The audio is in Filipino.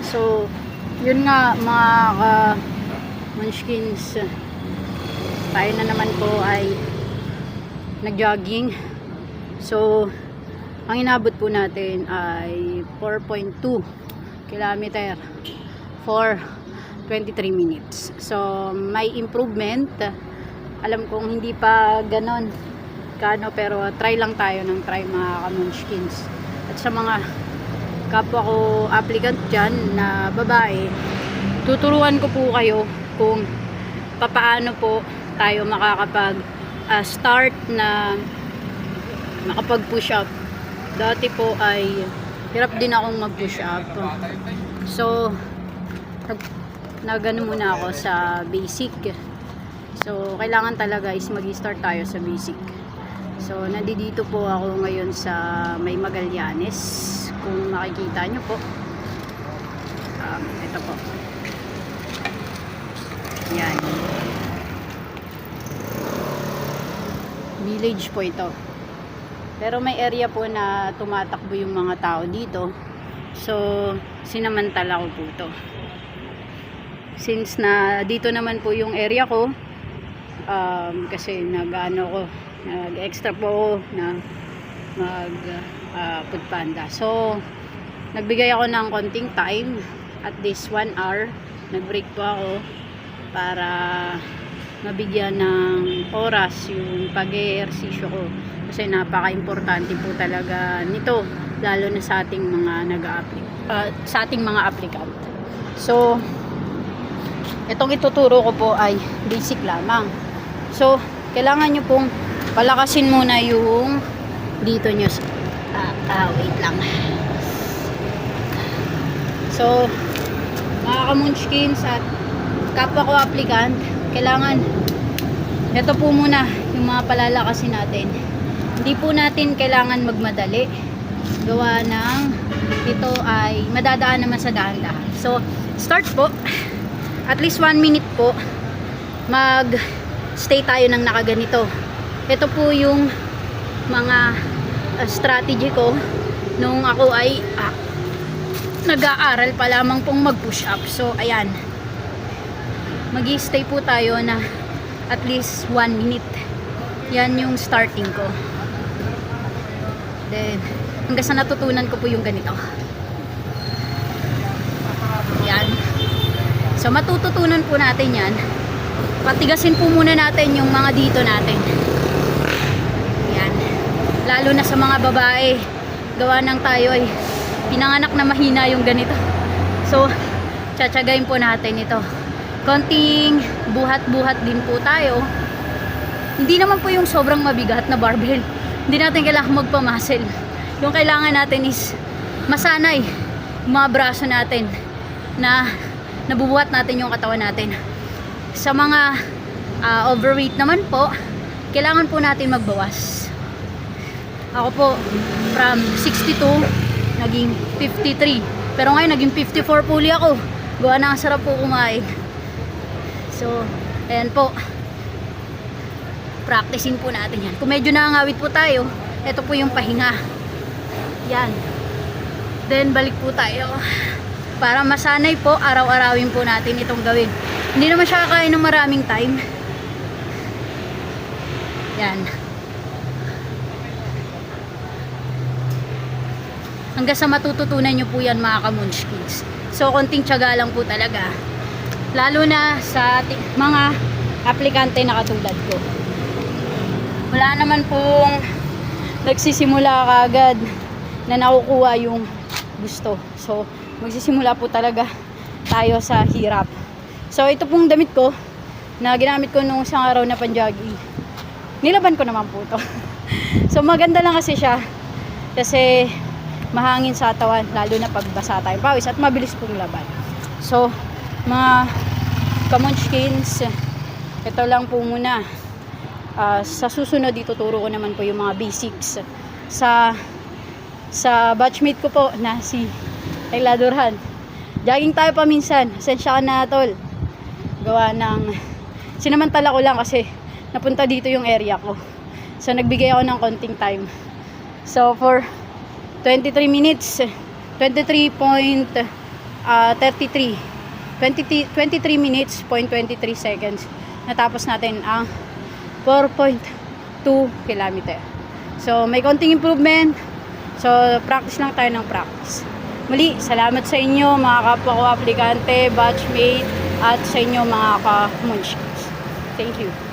So, yun nga mga munchkins, tayo na naman po ay nag-jogging. So, ang inabot po natin ay 4.2 kilometer for 23 minutes. So, may improvement. Alam kong hindi pa ganon kano, pero try lang tayo ng try mga kamunchkins. At sa mga kapwa ko applicant dyan na babae, tuturuan ko po kayo kung papaano po tayo makakapag start na makapag push up. Dati po ay hirap din akong mag push up. So nagano muna ako sa basic. So kailangan talaga is mag-start tayo sa basic. So nandito po ako ngayon sa May Magallanes, kung makikita nyo po. Ito po, yan, village po ito, pero may area po na tumatakbo yung mga tao dito. So sinamantala ko po ito, since na dito naman po yung area ko. Kasi nag-extra po na mag food panda. So nagbigay ako ng konting time, at least 1 hour. Nag-break po ako para mabigyan ng oras yung pag-ehersisyo ko, kasi napaka-importante po talaga nito, lalo na sa ating mga sa ating mga applicant. So itong ituturo ko po ay basic lamang. So kailangan nyo pong palakasin muna yung dito nyo. Wait lang. So mga kamunchkins at kapwa ko applicant, kailangan ito po muna yung mga palalakasin natin. Hindi po natin kailangan magmadali, gawa ng ito ay madadaan naman sa dahan-dahan. So start po, at least 1 minute po mag stay tayo ng nakaganito. Ito po yung mga strategy ko nung ako ay nag-aaral pa lamang pong mag push up. So ayan, mag-stay po tayo na at least 1 minute. Yan yung starting ko. Then hanggang sa natutunan ko po yung ganito. Yan. So matututunan po natin yan. Patigasin po muna natin yung mga dito natin. Yan. Lalo na sa mga babae, gawa ng tayo ay pinanganak na mahina yung ganito. So tsatsagain po natin ito. Konting buhat-buhat din po tayo. Hindi naman po yung sobrang mabigat na barbell. Hindi natin kailangan magpamuscle. Yung kailangan natin is masanay yung mga braso natin, na nabubuhat natin yung katawan natin. Sa mga overweight naman po, kailangan po natin magbawas. Ako po from 62 naging 53, pero ngayon naging 54 po ulit ako. Gawa na ang sarap po kumain. So ayan po, practicing po natin yan. Kung medyo nangangawit po tayo, ito po yung pahinga. Yan. Then balik po tayo para masanay po, araw-arawin po natin itong gawin. Hindi naman siya kakain ng maraming time. Yan. Hanggang sa matututunan nyo po yan mga kamunchkins. So konting tiyaga lang po talaga, lalo na sa mga aplikante na katulad ko. Wala naman pong nagsisimula kaagad na nakukuha yung gusto. So magsisimula po talaga tayo sa hirap. So ito pong damit ko na ginamit ko nung isang araw na panjogging, nilaban ko naman po to. So maganda lang kasi siya, kasi mahangin sa katawan, lalo na pagbasa tayo pawis, at mabilis pong laban. So mga kamunchkins, ito lang po muna. Sa susunod ituturo ko naman po yung mga basics sa batchmate ko po na si Ayla Durhan. Jogging tayo paminsan, asensya ka na tol, gawa ng sinamantala ko lang kasi napunta dito yung area ko. So nagbigay ako ng konting time. So for 23 minutes, 23.2 23 minutes, 23 seconds. Natapos natin ang 4.2 kilometer. So, may konting improvement. So, practice lang tayo ng practice. Muli, salamat sa inyo mga kapwa ko aplikante, batchmate, at sa inyo mga ka-munchkins. Thank you.